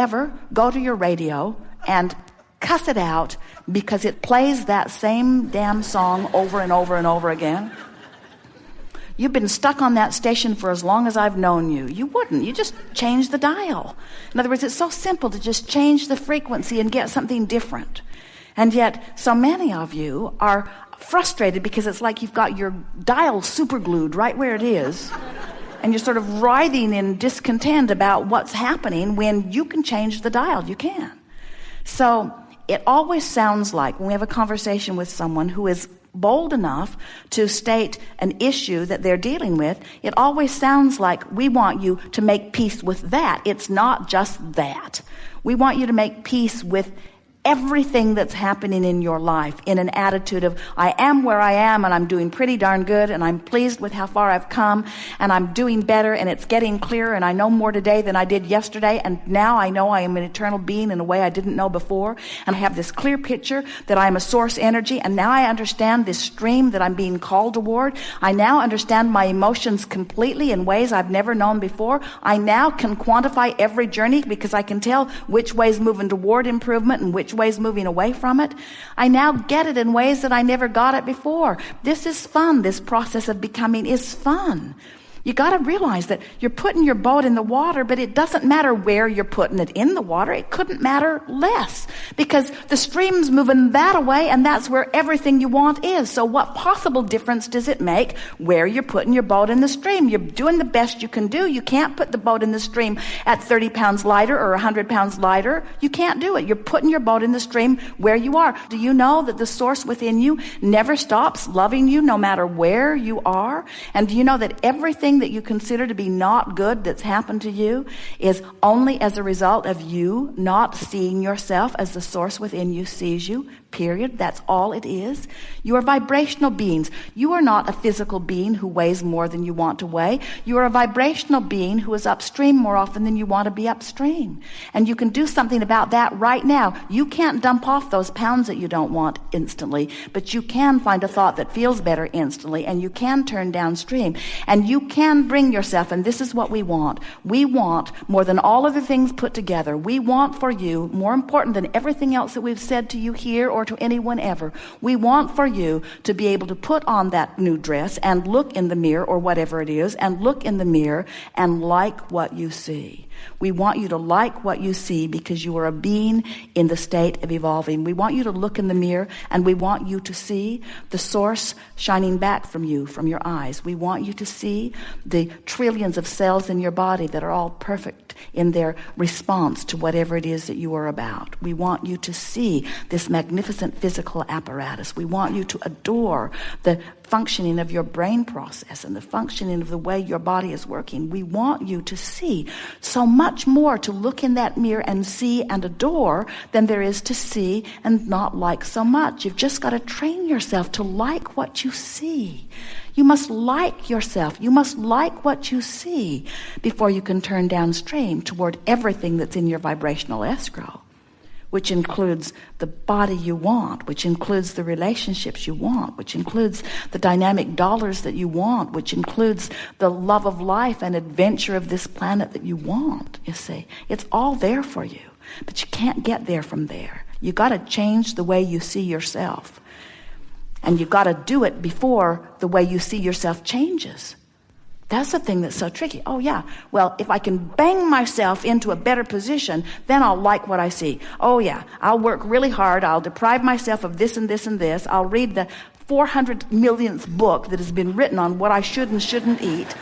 ever go to your radio and cuss it out because it plays that same damn song over and over and over again? You've been stuck on that station for as long as I've known you. You wouldn't. You just change the dial. In other words, it's so simple to just change the frequency and get something different. And yet, so many of you are frustrated because it's like you've got your dial super glued right where it is. And you're sort of writhing in discontent about what's happening when you can change the dial. You can. So it always sounds like when we have a conversation with someone who is bold enough to state an issue that they're dealing with, it always sounds like we want you to make peace with that. It's not just that. We want you to make peace with everything that's happening in your life in an attitude of, I am where I am and I'm doing pretty darn good and I'm pleased with how far I've come and I'm doing better and it's getting clearer and I know more today than I did yesterday and now I know I am an eternal being in a way I didn't know before and I have this clear picture that I am a source energy and now I understand this stream that I'm being called toward. I now understand my emotions completely in ways I've never known before. I now can quantify every journey because I can tell which way is moving toward improvement and which ways moving away from it. I now get it in ways that I never got it before. This is fun. This process of becoming is fun. You got to realize that you're putting your boat in the water, but it doesn't matter where you're putting it in the water. It couldn't matter less because the stream's moving that away and that's where everything you want is. So what possible difference does it make where you're putting your boat in the stream? You're doing the best you can do. You can't put the boat in the stream at 30 pounds lighter or 100 pounds lighter. You can't do it. You're putting your boat in the stream where you are. Do you know that the source within you never stops loving you no matter where you are? And do you know that everything that you consider to be not good that's happened to you is only as a result of you not seeing yourself as the source within you sees you? Period. That's all it is. You are vibrational beings. You are not a physical being who weighs more than you want to weigh. You are a vibrational being who is upstream more often than you want to be upstream. And you can do something about that right now. You can't dump off those pounds that you don't want instantly, but you can find a thought that feels better instantly, and you can turn downstream. And you can bring yourself, and this is what we want. We want, more than all other things put together, we want for you, more important than everything else that we've said to you here or to anyone ever, we want for you to be able to put on that new dress and look in the mirror or whatever it is and look in the mirror and like what you see. We want you to like what you see because you are a being in the state of evolving. We want you to look in the mirror and we want you to see the source shining back from you, from your eyes. We want you to see the trillions of cells in your body that are all perfect in their response to whatever it is that you are about. We want you to see this magnificent physical apparatus. We want you to adore the functioning of your brain process and the functioning of the way your body is working. We want you to see so much more to look in that mirror and see and adore than there is to see and not like so much. You've just got to train yourself to like what you see. You must like yourself. You must like what you see before you can turn downstream toward everything that's in your vibrational escrow, which includes the body you want, which includes the relationships you want, which includes the dynamic dollars that you want, which includes the love of life and adventure of this planet that you want, you see. It's all there for you, but you can't get there from there. You got to change the way you see yourself. And you got to do it before the way you see yourself changes. That's the thing that's so tricky. Oh yeah, well, if I can bang myself into a better position, then I'll like what I see. Oh yeah, I'll work really hard. I'll deprive myself of this and this and this. I'll read the 400 millionth book that has been written on what I should and shouldn't eat.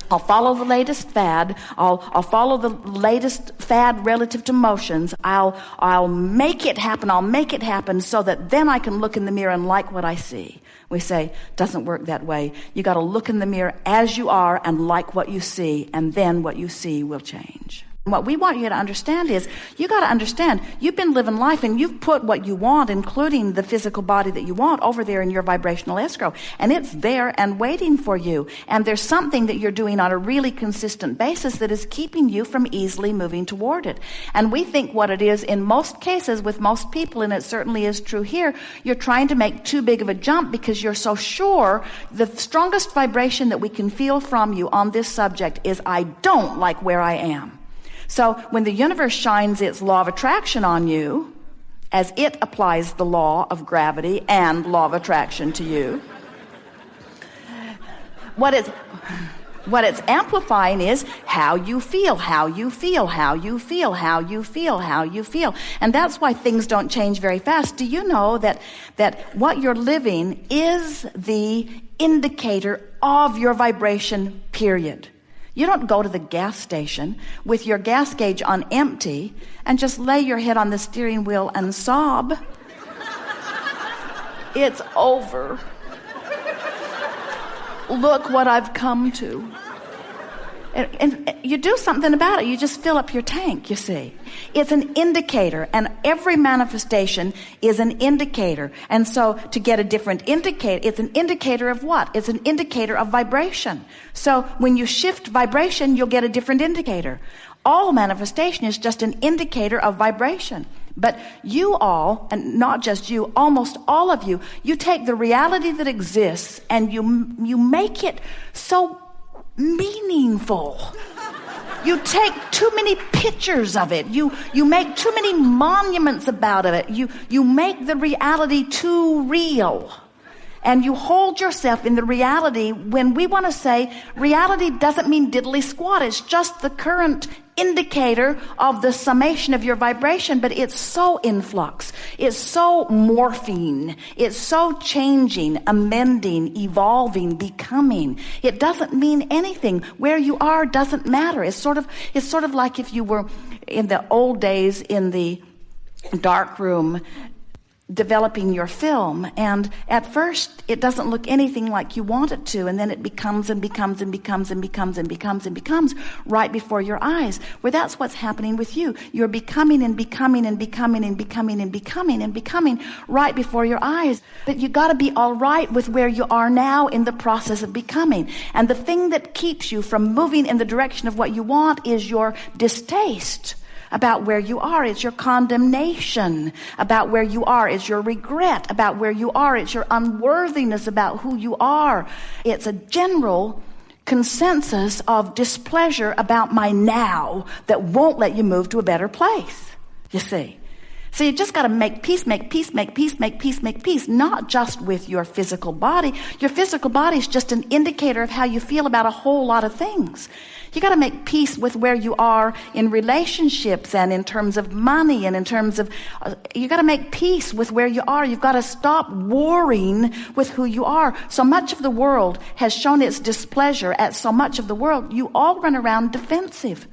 I'll follow the latest fad. I'll follow the latest fad relative to motions. I'll make it happen. I'll make it happen so that then I can look in the mirror and like what I see. We say, doesn't work that way. You got to look in the mirror as you are and like what you see, and then what you see will change. What we want you to understand is, you got to understand, you've been living life and you've put what you want, including the physical body that you want, over there in your vibrational escrow. And it's there and waiting for you. And there's something that you're doing on a really consistent basis that is keeping you from easily moving toward it. And we think what it is in most cases with most people, and it certainly is true here, you're trying to make too big of a jump because you're so sure. The strongest vibration that we can feel from you on this subject is, I don't like where I am. So when the universe shines its law of attraction on you, as it applies the law of gravity and law of attraction to you, what it's amplifying is how you feel, how you feel, how you feel, how you feel, how you feel. And that's why things don't change very fast. Do you know that what you're living is the indicator of your vibration, period? You don't go to the gas station with your gas gauge on empty and just lay your head on the steering wheel and sob. It's over. Look what I've come to. And you do something about it. You just fill up your tank, you see. It's an indicator, and every manifestation is an indicator. And so to get a different indicator, it's an indicator of what? It's an indicator of vibration. So when you shift vibration, you'll get a different indicator. All manifestation is just an indicator of vibration. But you all, and not just you, almost all of you, you take the reality that exists and you make it so meaningful. You take too many pictures of it. You make too many monuments about it. You make the reality too real. And you hold yourself in the reality when we want to say reality doesn't mean diddly squat. It's just the current indicator of the summation of your vibration, but it's so in flux. It's so morphing. It's so changing, amending, evolving, becoming. It doesn't mean anything. Where you are doesn't matter. It's sort of like if you were in the old days in the dark room developing your film, and at first it doesn't look anything like you want it to, and then it becomes and becomes and becomes and becomes and becomes and becomes right before your eyes. Well, that's what's happening with you. You're becoming and becoming and becoming and becoming and becoming and becoming right before your eyes. But you got to be all right with where you are now in the process of becoming. And the thing that keeps you from moving in the direction of what you want is your distaste about where you are. It's your condemnation about where you are. It's your regret about where you are. It's your unworthiness about who you are. It's a general consensus of displeasure about my now that won't let you move to a better place, you see. So you just got to make peace, make peace, make peace, make peace, make peace, not just with your physical body. Your physical body is just an indicator of how you feel about a whole lot of things. You got to make peace with where you are in relationships and in terms of money and in terms of, you got to make peace with where you are. You've got to stop warring with who you are. So much of the world has shown its displeasure at so much of the world. You all run around defensive.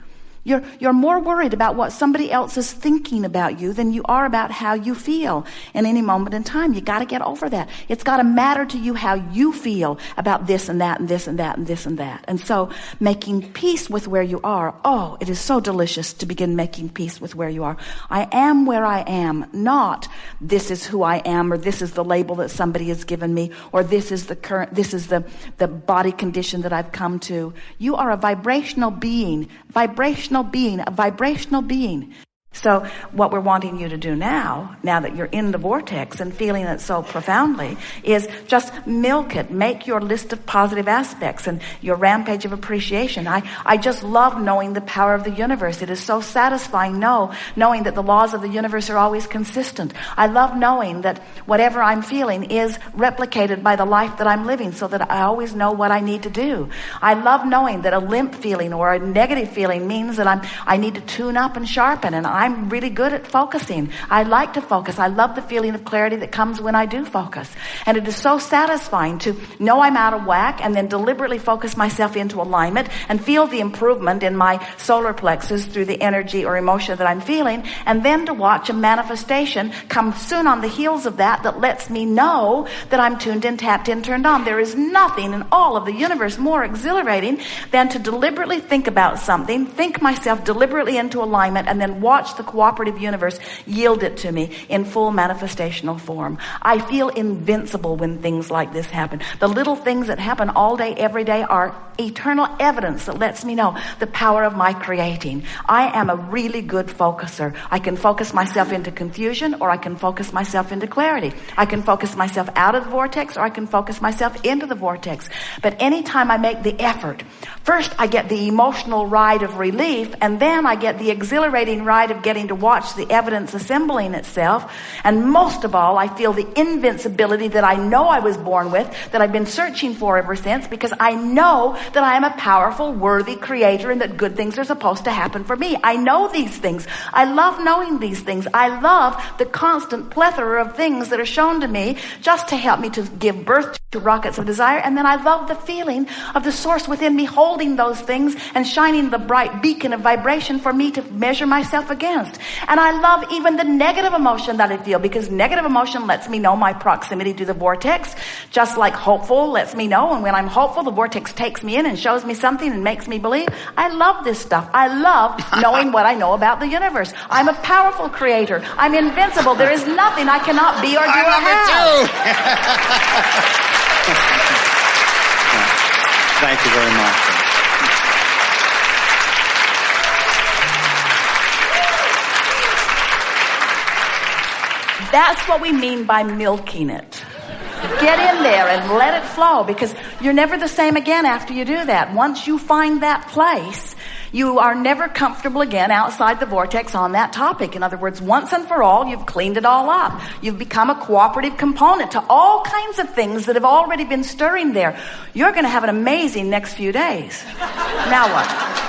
You're more worried about what somebody else is thinking about you than you are about how you feel in any moment in time. You got to get over that. It's got to matter to you how you feel about this and that and this and that and this and that. And so making peace with where you are, oh, it is so delicious to begin making peace with where you are. I am where I am, not this is who I am, or this is the label that somebody has given me, or this is the body condition that I've come to. You are a vibrational being, a vibrational being. So what we're wanting you to do now that you're in the vortex and feeling it so profoundly, is just milk it. Make your list of positive aspects and your rampage of appreciation. I just love knowing the power of the universe. It is so satisfying knowing that the laws of the universe are always consistent. I love knowing that whatever I'm feeling is replicated by the life that I'm living, so that I always know what I need to do. I love knowing that a limp feeling or a negative feeling means that I need to tune up and sharpen, and I'm really good at focusing. I like to focus. I love the feeling of clarity that comes when I do focus. And it is so satisfying to know I'm out of whack and then deliberately focus myself into alignment and feel the improvement in my solar plexus through the energy or emotion that I'm feeling, and then to watch a manifestation come soon on the heels of that lets me know that I'm tuned in, tapped in, turned on. There is nothing in all of the universe more exhilarating than to deliberately think about something, think myself deliberately into alignment, and then watch watch the cooperative universe yield it to me in full manifestational form. I feel invincible when things like this happen. The little things that happen all day, every day are eternal evidence that lets me know the power of my creating. I am a really good focuser. I can focus myself into confusion, or I can focus myself into clarity. I can focus myself out of the vortex, or I can focus myself into the vortex. But anytime I make the effort, first I get the emotional ride of relief, and then I get the exhilarating ride of getting to watch the evidence assembling itself. And most of all, I feel the invincibility that I know I was born with, that I've been searching for ever since, because I know that I am a powerful, worthy creator and that good things are supposed to happen for me. I know these things. I love knowing these things. I love the constant plethora of things that are shown to me just to help me to give birth to rockets of desire. And then I love the feeling of the source within me holding those things and shining the bright beacon of vibration for me to measure myself against. And I love even the negative emotion that I feel, because negative emotion lets me know my proximity to the vortex, just like hopeful lets me know. And when I'm hopeful, the vortex takes me in and shows me something and makes me believe. I love this stuff. I love knowing what I know about the universe. I'm a powerful creator. I'm invincible. There is nothing I cannot be or do or have. Thank you very much. That's what we mean by milking it. Get in there and let it flow, because you're never the same again after you do that. Once you find that place, you are never comfortable again outside the vortex on that topic. In other words, once and for all, you've cleaned it all up. You've become a cooperative component to all kinds of things that have already been stirring there. You're going to have an amazing next few days. Now what?